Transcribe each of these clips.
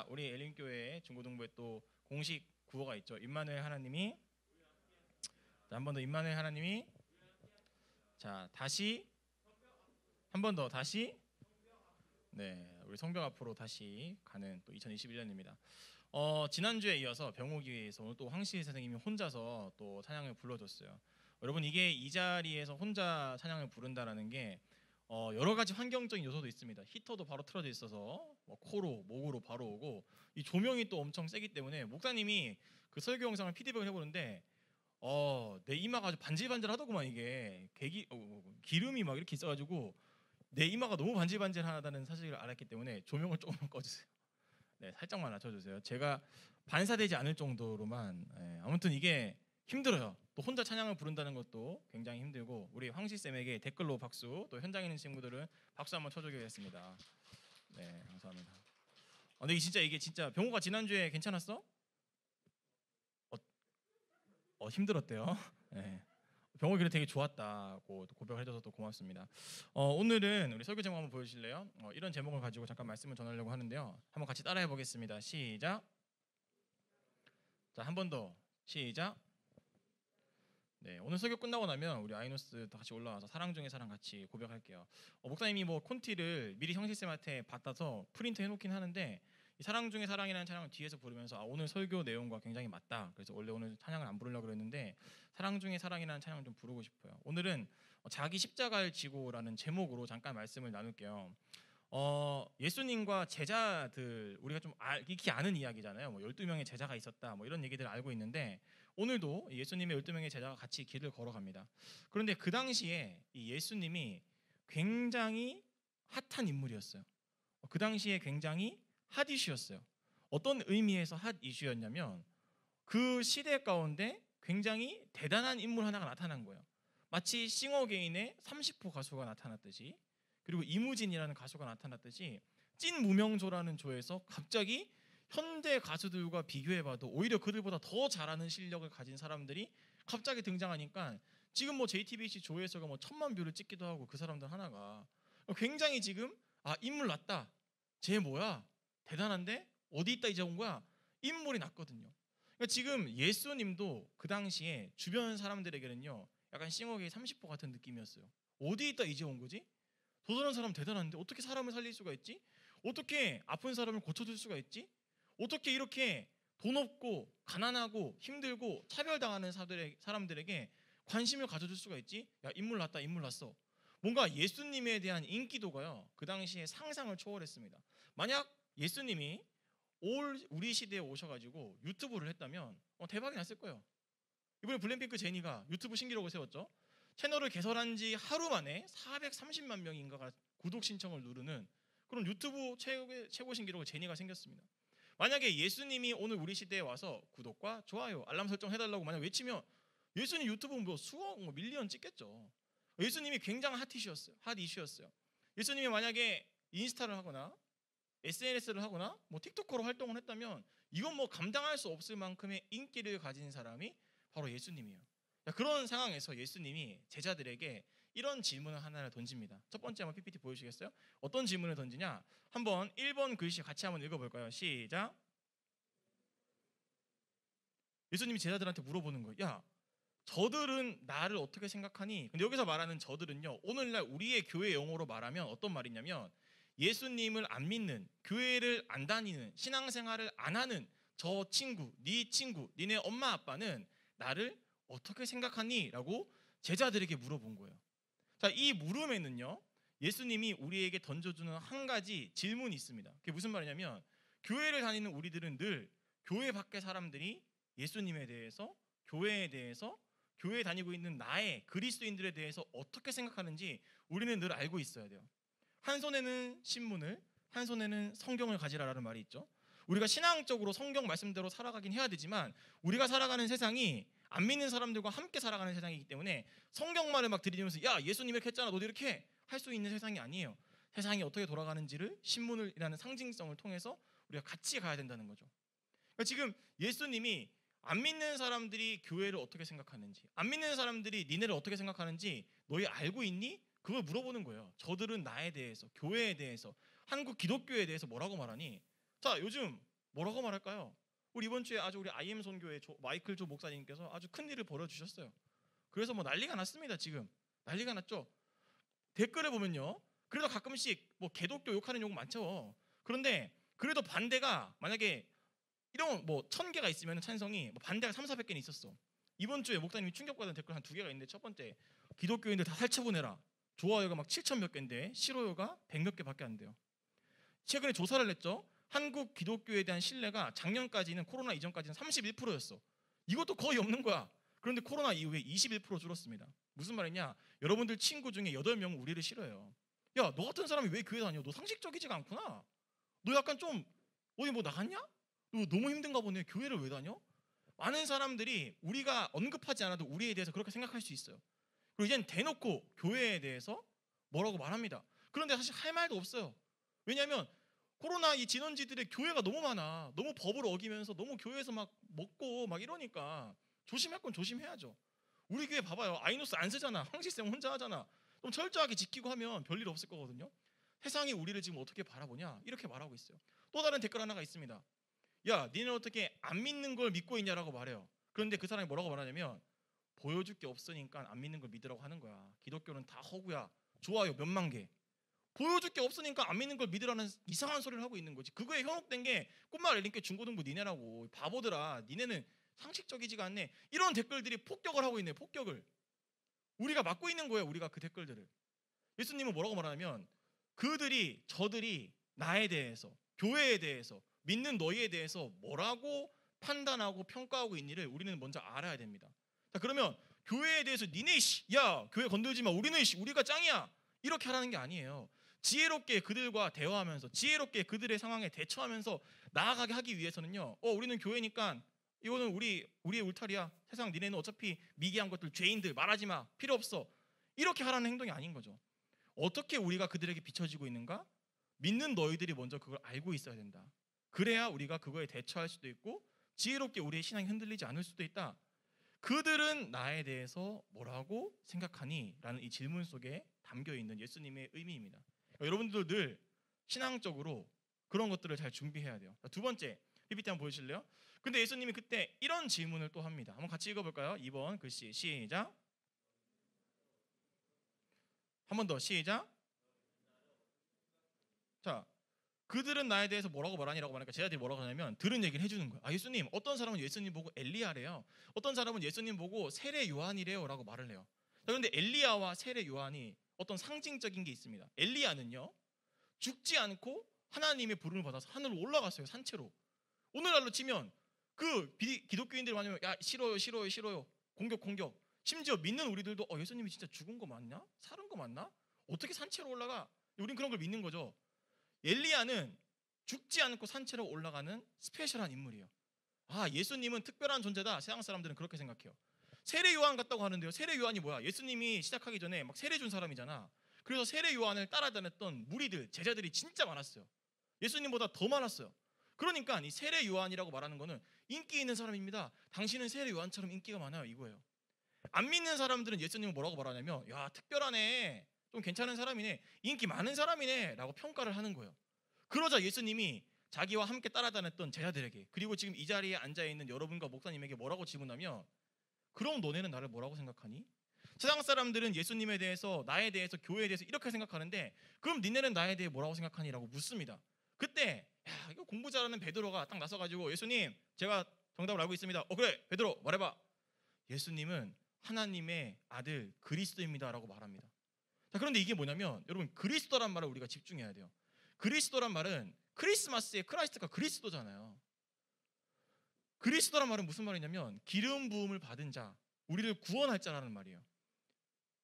자, 우리 엘린교회 중고등부에 또 공식 구호가 있죠. 임마누엘 하나님이, 한 번 더 임마누엘 하나님이, 자 다시 한 번 더 다시, 네, 우리 성벽 앞으로 다시 가는 또 2021년입니다. 지난주에 이어서 병호기회에서 오늘 또 황시 선생님이 혼자서 또 찬양을 불러줬어요. 여러분, 이게 이 자리에서 혼자 찬양을 부른다라는 게 여러 가지 환경적인 요소도 있습니다. 히터도 바로 틀어져 있어서 코로 목으로 바로 오고, 이 조명이 또 엄청 세기 때문에 목사님이 그 설교 영상을 피드백을 해보는데 내 이마가 아주 반질반질하더구만. 이게 기름이 막 이렇게 있어가지고 내 이마가 너무 반질반질하다는 사실을 알았기 때문에 조명을 조금만 꺼주세요. 네, 살짝만 낮춰주세요. 제가 반사되지 않을 정도로만. 아무튼 이게 힘들어요. 또 혼자 찬양을 부른다는 것도 굉장히 힘들고, 우리 황시쌤에게 댓글로 박수, 또 현장에 있는 친구들은 박수 한번 쳐주겠습니다. 네, 감사합니다. 근데 이게 진짜 병호가 지난주에 괜찮았어? 힘들었대요. 네. 병호 기도 되게 좋았다고 고백을 해줘서 또 고맙습니다. 오늘은 우리 설교 제목 한번 보여주실래요? 이런 제목을 가지고 잠깐 말씀을 전하려고 하는데요. 한번 같이 따라해 보겠습니다. 시작. 자, 한 번 더. 시작. 네, 오늘 설교 끝나고 나면 우리 아이노스 다 같이 올라와서 사랑 중에 사랑 같이 고백할게요. 목사님이 콘티를 미리 형식쌤한테 받아서 프린트 해놓긴 하는데, 이 사랑 중에 사랑이라는 찬양을 뒤에서 부르면서 오늘 설교 내용과 굉장히 맞다. 그래서 원래 오늘 찬양을 안 부르려고 그랬는데 사랑 중에 사랑이라는 찬양을 좀 부르고 싶어요. 오늘은 자기 십자가를 지고라는 제목으로 잠깐 말씀을 나눌게요. 예수님과 제자들, 우리가 좀 익히 아는 이야기잖아요. 12명의 제자가 있었다, 이런 얘기들을 알고 있는데, 오늘도 예수님의 12명의 제자가 같이 길을 걸어갑니다. 그런데 그 당시에 이 예수님이 굉장히 핫한 인물이었어요. 그 당시에 굉장히 핫 이슈였어요. 어떤 의미에서 핫 이슈였냐면, 그 시대 가운데 굉장히 대단한 인물 하나가 나타난 거예요. 마치 싱어게인의 30호 가수가 나타났듯이, 그리고 이무진이라는 가수가 나타났듯이 찐 무명조라는 조에서 갑자기 현대 가수들과 비교해봐도 오히려 그들보다 더 잘하는 실력을 가진 사람들이 갑자기 등장하니까 지금 JTBC 조회수가 1000만 뷰를 찍기도 하고, 그 사람들 하나가 굉장히 지금 인물 났다, 쟤 뭐야 대단한데 어디 있다 이제 온 거야, 인물이 났거든요. 그러니까 지금 예수님도 그 당시에 주변 사람들에게는요 약간 싱어게인 30호 같은 느낌이었어요. 어디 있다 이제 온 거지? 도전한 사람 대단한데 어떻게 사람을 살릴 수가 있지? 어떻게 아픈 사람을 고쳐줄 수가 있지? 어떻게 이렇게 돈 없고 가난하고 힘들고 차별당하는 사람들에게 관심을 가져줄 수가 있지? 야, 인물 났다, 인물 났어. 뭔가 예수님에 대한 인기도가요 그 당시에 상상을 초월했습니다. 만약 예수님이 우리 시대에 오셔가지고 유튜브를 했다면 대박이 났을 거예요. 이번에 블랙핑크 제니가 유튜브 신기록을 세웠죠. 채널을 개설한 지 하루 만에 430만 명인가가 구독 신청을 누르는 그런 유튜브 최고 신기록을 제니가 생겼습니다. 만약에 예수님이 오늘 우리 시대에 와서 구독과 좋아요, 알람 설정 해달라고 만약 외치면 예수님 유튜브 수억 밀리언 찍겠죠. 예수님이 굉장한 핫 이슈였어요. 예수님이 만약에 인스타를 하거나 SNS를 하거나 틱톡커로 활동을 했다면 이건 감당할 수 없을 만큼의 인기를 가진 사람이 바로 예수님이에요. 그런 상황에서 예수님이 제자들에게 이런 질문을 하나를 던집니다. 첫 번째 한번 PPT 보여주시겠어요? 어떤 질문을 던지냐? 한번 1번 글씨 같이 한번 읽어볼까요? 시작. 예수님이 제자들한테 물어보는 거예요. 야, 저들은 나를 어떻게 생각하니? 근데 여기서 말하는 저들은요, 오늘날 우리의 교회 용어로 말하면 어떤 말이냐면, 예수님을 안 믿는, 교회를 안 다니는, 신앙생활을 안 하는 저 친구, 네 친구, 니네 엄마 아빠는 나를 어떻게 생각하니? 라고 제자들에게 물어본 거예요. 자, 이 물음에는요 예수님이 우리에게 던져주는 한 가지 질문이 있습니다. 그게 무슨 말이냐면, 교회를 다니는 우리들은 늘 교회 밖의 사람들이 예수님에 대해서, 교회에 대해서, 교회에 다니고 있는 나의 그리스도인들에 대해서 어떻게 생각하는지 우리는 늘 알고 있어야 돼요. 한 손에는 신문을, 한 손에는 성경을 가지라라는 말이 있죠. 우리가 신앙적으로 성경 말씀대로 살아가긴 해야 되지만, 우리가 살아가는 세상이 안 믿는 사람들과 함께 살아가는 세상이기 때문에 성경말을 막 들이대면서 야, 예수님 이렇게 했잖아, 너도 이렇게 할 수 있는 세상이 아니에요. 세상이 어떻게 돌아가는지를 신문이라는 상징성을 통해서 우리가 같이 가야 된다는 거죠. 그러니까 지금 예수님이 안 믿는 사람들이 교회를 어떻게 생각하는지, 안 믿는 사람들이 니네를 어떻게 생각하는지 너희 알고 있니? 그걸 물어보는 거예요. 저들은 나에 대해서, 교회에 대해서, 한국 기독교에 대해서 뭐라고 말하니? 자, 요즘 뭐라고 말할까요? 우리 이번 주에 아주 우리 IM 선교회 마이클 조 목사님께서 아주 큰 일을 벌여주셨어요. 그래서 뭐 난리가 났습니다. 지금 난리가 났죠. 댓글을 보면요, 그래도 가끔씩 뭐 개독교 욕하는 욕 많죠. 그런데 그래도 반대가 만약에 이런 뭐 1000개가 있으면 찬성이 뭐 반대가 3,400개는 있었어. 이번 주에 목사님이 충격받은 댓글 한 2개가 있는데, 첫 번째, 기독교인들 다 살처분해라. 좋아요가 막 7천 몇 개인데 싫어요가 100 몇 개밖에 안 돼요. 최근에 조사를 냈죠. 한국 기독교에 대한 신뢰가 작년까지는, 코로나 이전까지는 31%였어. 이것도 거의 없는 거야. 그런데 코로나 이후에 21% 줄었습니다. 무슨 말이냐? 여러분들 친구 중에 8명은 우리를 싫어해요. 야, 너 같은 사람이 왜 교회 다녀? 너 상식적이지가 않구나. 너 약간 좀 어디 뭐 나갔냐? 너 너무 힘든가 보네. 교회를 왜 다녀? 많은 사람들이 우리가 언급하지 않아도 우리에 대해서 그렇게 생각할 수 있어요. 그리고 이제는 대놓고 교회에 대해서 뭐라고 말합니다. 그런데 사실 할 말도 없어요. 왜냐하면 코로나 이 진원지들의 교회가 너무 많아. 너무 법을 어기면서 너무 교회에서 막 먹고 막 이러니까 조심할 건 조심해야죠. 우리 교회 봐봐요. 아이노스 안 쓰잖아. 황실생 혼자 하잖아. 좀 철저하게 지키고 하면 별일 없을 거거든요. 세상이 우리를 지금 어떻게 바라보냐? 이렇게 말하고 있어요. 또 다른 댓글 하나가 있습니다. 야, 니는 어떻게 안 믿는 걸 믿고 있냐라고 말해요. 그런데 그 사람이 뭐라고 말하냐면, 보여줄 게 없으니까 안 믿는 걸 믿으라고 하는 거야. 기독교는 다 허구야. 좋아요 몇만 개. 보여줄 게 없으니까 안 믿는 걸 믿으라는 이상한 소리를 하고 있는 거지. 그거에 현혹된 게 꽃말 엘린교 중고등부 니네라고. 바보들아, 니네는 상식적이지가 않네. 이런 댓글들이 폭격을 하고 있네. 폭격을. 우리가 맡고 있는 거예요. 우리가 그 댓글들을. 예수님은 뭐라고 말하냐면, 저들이 나에 대해서, 교회에 대해서, 믿는 너희에 대해서 뭐라고 판단하고 평가하고 있니를 우리는 먼저 알아야 됩니다. 자, 그러면 교회에 대해서 니네 야 교회 건들지 마, 우리는 우리가 짱이야, 이렇게 하라는 게 아니에요. 지혜롭게 그들과 대화하면서, 지혜롭게 그들의 상황에 대처하면서 나아가게 하기 위해서는요, 우리는 교회니까 이거는 우리의 울타리야. 세상 니네는 어차피 미개한 것들, 죄인들, 말하지 마, 필요 없어, 이렇게 하라는 행동이 아닌 거죠. 어떻게 우리가 그들에게 비춰지고 있는가? 믿는 너희들이 먼저 그걸 알고 있어야 된다. 그래야 우리가 그거에 대처할 수도 있고 지혜롭게 우리의 신앙이 흔들리지 않을 수도 있다. 그들은 나에 대해서 뭐라고 생각하니? 라는 이 질문 속에 담겨있는 예수님의 의미입니다. 여러분들도 늘 신앙적으로 그런 것들을 잘 준비해야 돼요. 두 번째, PPT 한번 보여주실래요? 근데 예수님이 그때 이런 질문을 또 합니다. 한번 같이 읽어볼까요? 2번 글씨 시작. 한 번 더 시작. 자, 그들은 나에 대해서 뭐라고 말하니라고 말하니까 제자들이 뭐라고 하냐면 들은 얘기를 해주는 거예요. 예수님, 어떤 사람은 예수님 보고 엘리야래요. 어떤 사람은 예수님 보고 세례 요한이래요 라고 말을 해요. 자, 그런데 엘리야와 세례 요한이 어떤 상징적인 게 있습니다. 엘리야는요, 죽지 않고 하나님의 부름을 받아서 하늘로 올라갔어요. 산채로. 오늘날로 치면 그 기독교인들이 많으면 야, 싫어요 공격. 심지어 믿는 우리들도 예수님이 진짜 죽은 거 맞냐? 살은 거 맞나? 어떻게 산채로 올라가? 우린 그런 걸 믿는 거죠. 엘리야는 죽지 않고 산채로 올라가는 스페셜한 인물이에요. 예수님은 특별한 존재다. 세상 사람들은 그렇게 생각해요. 세례 요한 같다고 하는데요, 세례 요한이 뭐야? 예수님이 시작하기 전에 막 세례 준 사람이잖아. 그래서 세례 요한을 따라다녔던 무리들, 제자들이 진짜 많았어요. 예수님보다 더 많았어요. 그러니까 이 세례 요한이라고 말하는 거는 인기 있는 사람입니다. 당신은 세례 요한처럼 인기가 많아요, 이거예요. 안 믿는 사람들은 예수님을 뭐라고 말하냐면, 야, 특별하네, 좀 괜찮은 사람이네, 인기 많은 사람이네 라고 평가를 하는 거예요. 그러자 예수님이 자기와 함께 따라다녔던 제자들에게, 그리고 지금 이 자리에 앉아있는 여러분과 목사님에게 뭐라고 질문하면, 그럼 너네는 나를 뭐라고 생각하니? 세상 사람들은 예수님에 대해서, 나에 대해서, 교회에 대해서 이렇게 생각하는데 그럼 니네는 나에 대해 뭐라고 생각하니? 라고 묻습니다. 그때 이거 공부 잘하는 베드로가 딱 나서가지고, 예수님, 제가 정답을 알고 있습니다. 그래 베드로 말해봐. 예수님은 하나님의 아들 그리스도입니다 라고 말합니다. 자, 그런데 이게 뭐냐면, 여러분, 그리스도란 말을 우리가 집중해야 돼요. 그리스도란 말은 크리스마스의 크라이스트가 그리스도잖아요. 그리스도란 말은 무슨 말이냐면 기름 부음을 받은 자, 우리를 구원할 자라는 말이에요.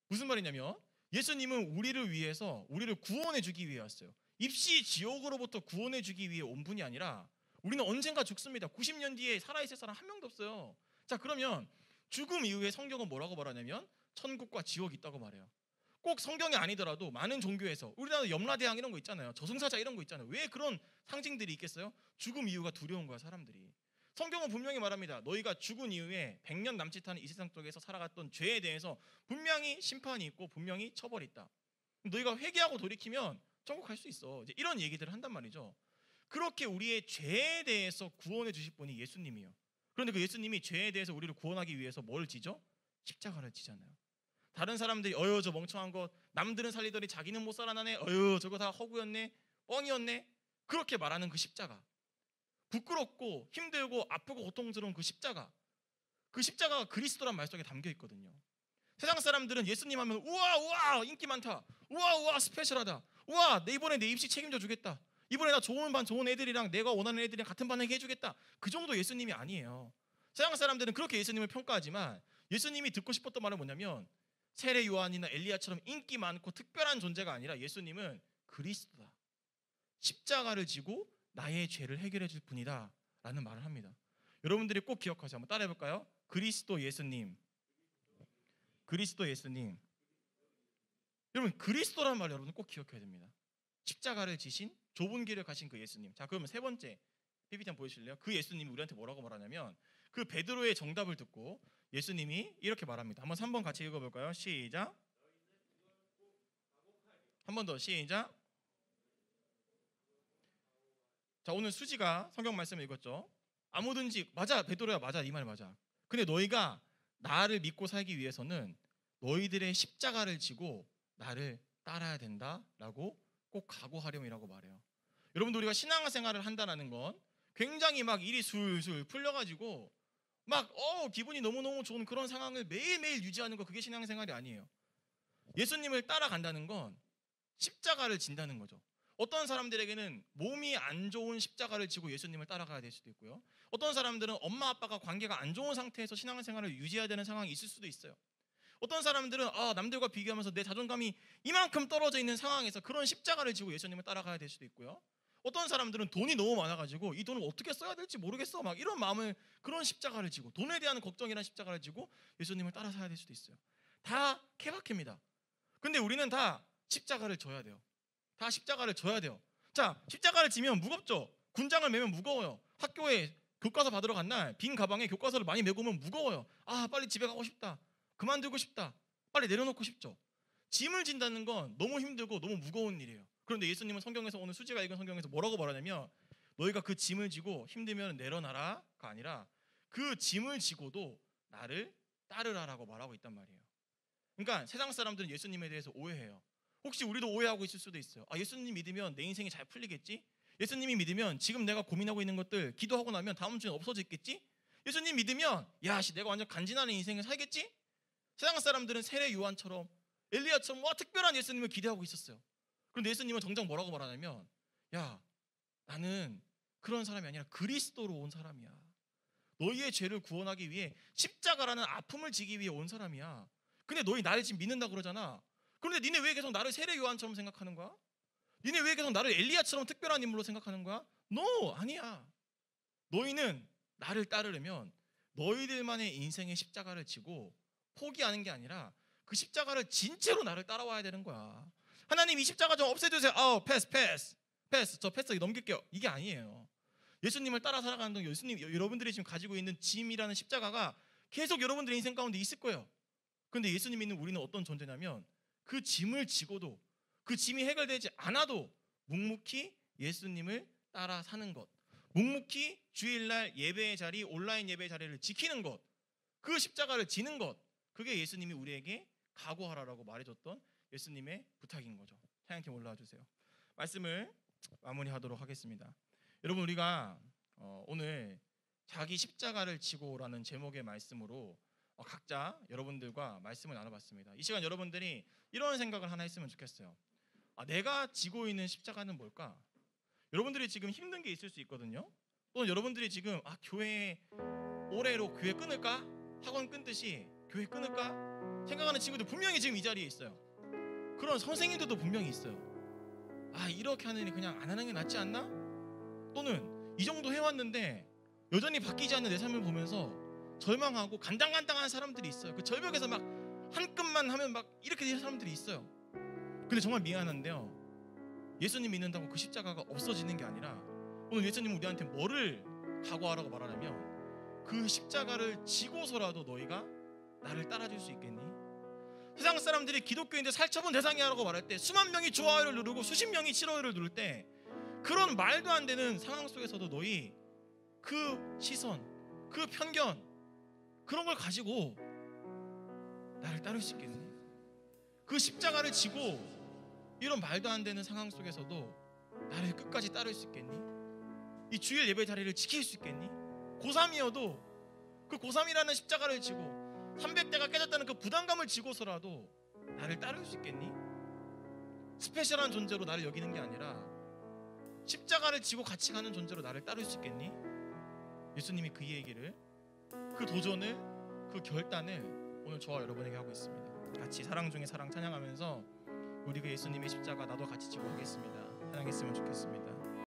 무슨 말이냐면 예수님은 우리를 위해서, 우리를 구원해 주기 위해 왔어요. 입시 지옥으로부터 구원해 주기 위해 온 분이 아니라, 우리는 언젠가 죽습니다. 90년 뒤에 살아있을 사람 한 명도 없어요. 자, 그러면 죽음 이후에 성경은 뭐라고 말하냐면 천국과 지옥이 있다고 말해요. 꼭 성경이 아니더라도 많은 종교에서, 우리나라 염라대왕 이런 거 있잖아요. 저승사자 이런 거 있잖아요. 왜 그런 상징들이 있겠어요? 죽음 이유가 두려운 거야, 사람들이. 성경은 분명히 말합니다. 너희가 죽은 이후에 100년 남짓하는 이 세상 속에서 살아갔던 죄에 대해서 분명히 심판이 있고 분명히 처벌이 있다. 너희가 회개하고 돌이키면 천국 갈 수 있어. 이제 이런 얘기들을 한단 말이죠. 그렇게 우리의 죄에 대해서 구원해 주실 분이 예수님이에요. 그런데 그 예수님이 죄에 대해서 우리를 구원하기 위해서 뭘 지죠? 십자가를 지잖아요. 다른 사람들이 어휴 저 멍청한 것, 남들은 살리더니 자기는 못 살아나네, 어휴 저거 다 허구였네, 뻥이었네, 그렇게 말하는 그 십자가, 부끄럽고 힘들고 아프고 고통스러운 그 십자가가 그리스도란 말 속에 담겨 있거든요. 세상 사람들은 예수님 하면 우와 우와 인기 많다, 우와 우와 스페셜하다, 우와 내 이번에 내 입시 책임져 주겠다, 이번에 나 좋은 반 좋은 애들이랑 내가 원하는 애들이랑 같은 반 해주겠다, 그 정도 예수님이 아니에요. 세상 사람들은 그렇게 예수님을 평가하지만 예수님이 듣고 싶었던 말은 뭐냐면 세례 요한이나 엘리야처럼 인기 많고 특별한 존재가 아니라 예수님은 그리스도다, 십자가를 지고 나의 죄를 해결해 줄 분이다 라는 말을 합니다. 여러분들이 꼭 기억하세요. 한번 따라해 볼까요? 그리스도 예수님. 그리스도 예수님. 여러분 그리스도라는 말 여러분 꼭 기억해야 됩니다. 십자가를 지신 좁은 길을 가신 그 예수님. 자 그러면 세 번째 PPT 한번 보여주실래요? 그 예수님이 우리한테 뭐라고 말하냐면 그 베드로의 정답을 듣고 예수님이 이렇게 말합니다. 한번 3번 같이 읽어볼까요? 시작. 한 번 더 시작. 자 오늘 수지가 성경 말씀을 읽었죠. 아무든지 맞아 베드로야 맞아 이 말 맞아. 근데 너희가 나를 믿고 살기 위해서는 너희들의 십자가를 지고 나를 따라야 된다라고 꼭 각오하렴이라고 말해요. 여러분들 우리가 신앙생활을 한다는 건 굉장히 막 일이 술술 풀려가지고 막 기분이 너무너무 좋은 그런 상황을 매일매일 유지하는 거, 그게 신앙생활이 아니에요. 예수님을 따라간다는 건 십자가를 진다는 거죠. 어떤 사람들에게는 몸이 안 좋은 십자가를 지고 예수님을 따라가야 될 수도 있고요. 어떤 사람들은 엄마 아빠가 관계가 안 좋은 상태에서 신앙생활을 유지해야 되는 상황이 있을 수도 있어요. 어떤 사람들은 남들과 비교하면서 내 자존감이 이만큼 떨어져 있는 상황에서 그런 십자가를 지고 예수님을 따라가야 될 수도 있고요. 어떤 사람들은 돈이 너무 많아가지고 이 돈을 어떻게 써야 될지 모르겠어 막 이런 마음을, 그런 십자가를 지고 돈에 대한 걱정이란 십자가를 지고 예수님을 따라 사야 될 수도 있어요. 다 케바케입니다. 근데 우리는 다 십자가를 져야 돼요. 다 십자가를 져야 돼요. 자 십자가를 지면 무겁죠. 군장을 매면 무거워요. 학교에 교과서 받으러 간 날 빈 가방에 교과서를 많이 메고 오면 무거워요. 빨리 집에 가고 싶다, 그만두고 싶다, 빨리 내려놓고 싶죠. 짐을 진다는 건 너무 힘들고 너무 무거운 일이에요. 그런데 예수님은 성경에서, 오늘 수지가 읽은 성경에서 뭐라고 말하냐면 너희가 그 짐을 지고 힘들면 내려놔라가 아니라 그 짐을 지고도 나를 따르라라고 말하고 있단 말이에요. 그러니까 세상 사람들은 예수님에 대해서 오해해요. 혹시 우리도 오해하고 있을 수도 있어요. 예수님 믿으면 내 인생이 잘 풀리겠지? 예수님이 믿으면 지금 내가 고민하고 있는 것들 기도하고 나면 다음 주에 없어지겠지? 예수님 믿으면 내가 완전 간지나는 인생을 살겠지? 세상 사람들은 세례 요한처럼 엘리야처럼 특별한 예수님을 기대하고 있었어요. 그런데 예수님은 정작 뭐라고 말하냐면 나는 그런 사람이 아니라 그리스도로 온 사람이야. 너희의 죄를 구원하기 위해 십자가라는 아픔을 지기 위해 온 사람이야. 근데 너희 나를 지금 믿는다고 그러잖아. 그런데 니네 왜 계속 나를 세례 요한처럼 생각하는 거야? 니네 왜 계속 나를 엘리야처럼 특별한 인물로 생각하는 거야? No, 아니야. 너희는 나를 따르려면 너희들만의 인생의 십자가를 지고 포기하는 게 아니라 그 십자가를 진 채로 나를 따라와야 되는 거야. 하나님 이 십자가 좀 없애주세요. 패스 저 패스 넘길게요. 이게 아니에요. 예수님을 따라 살아가는 동안 여러분들이 지금 가지고 있는 짐이라는 십자가가 계속 여러분들의 인생 가운데 있을 거예요. 그런데 예수님 믿는 우리는 어떤 존재냐면 그 짐을 지고도, 그 짐이 해결되지 않아도 묵묵히 예수님을 따라 사는 것, 묵묵히 주일날 예배의 자리, 온라인 예배의 자리를 지키는 것, 그 십자가를 지는 것, 그게 예수님이 우리에게 각오하라라고 말해줬던 예수님의 부탁인 거죠. 찬양팀 올라와 주세요. 말씀을 마무리하도록 하겠습니다. 여러분 우리가 오늘 자기 십자가를 지고라는 제목의 말씀으로 각자 여러분들과 말씀을 나눠봤습니다. 이 시간 여러분들이 이런 생각을 하나 했으면 좋겠어요. 내가 지고 있는 십자가는 뭘까? 여러분들이 지금 힘든 게 있을 수 있거든요. 또는 여러분들이 지금 교회 올해로 교회 끊을까? 학원 끊듯이 교회 끊을까? 생각하는 친구들 분명히 지금 이 자리에 있어요. 그런 선생님들도 분명히 있어요. 이렇게 하는 일 그냥 안 하는 게 낫지 않나? 또는 이 정도 해왔는데 여전히 바뀌지 않는 내 삶을 보면서 절망하고 간당간당한 사람들이 있어요. 그 절벽에서 막 한 끗만 하면 막 이렇게 되는 사람들이 있어요. 근데 정말 미안한데요, 예수님 믿는다고 그 십자가가 없어지는 게 아니라 오늘 예수님은 우리한테 뭐를 각오하라고 말하냐면 그 십자가를 지고서라도 너희가 나를 따라줄 수 있겠니? 세상 사람들이 기독교인들 살처분 대상이라고 말할 때 수만 명이 좋아요를 누르고 수십 명이 싫어요를 누를 때 그런 말도 안 되는 상황 속에서도 너희 그 시선, 그 편견, 그런 걸 가지고 나를 따를 수 있겠니? 그 십자가를 지고 이런 말도 안 되는 상황 속에서도 나를 끝까지 따를 수 있겠니? 이 주일 예배 자리를 지킬 수 있겠니? 고3이어도 그 고3이라는 십자가를 지고 300대가 깨졌다는 그 부담감을 지고서라도 나를 따를 수 있겠니? 스페셜한 존재로 나를 여기는 게 아니라 십자가를 지고 같이 가는 존재로 나를 따를 수 있겠니? 예수님이 그 얘기를, 그 도전을, 그 결단을 오늘 저와 여러분에게 하고 있습니다. 같이 사랑 중에 사랑 찬양하면서 우리 그 예수님의 십자가 나도 같이 지고 가겠습니다. 찬양했으면 좋겠습니다.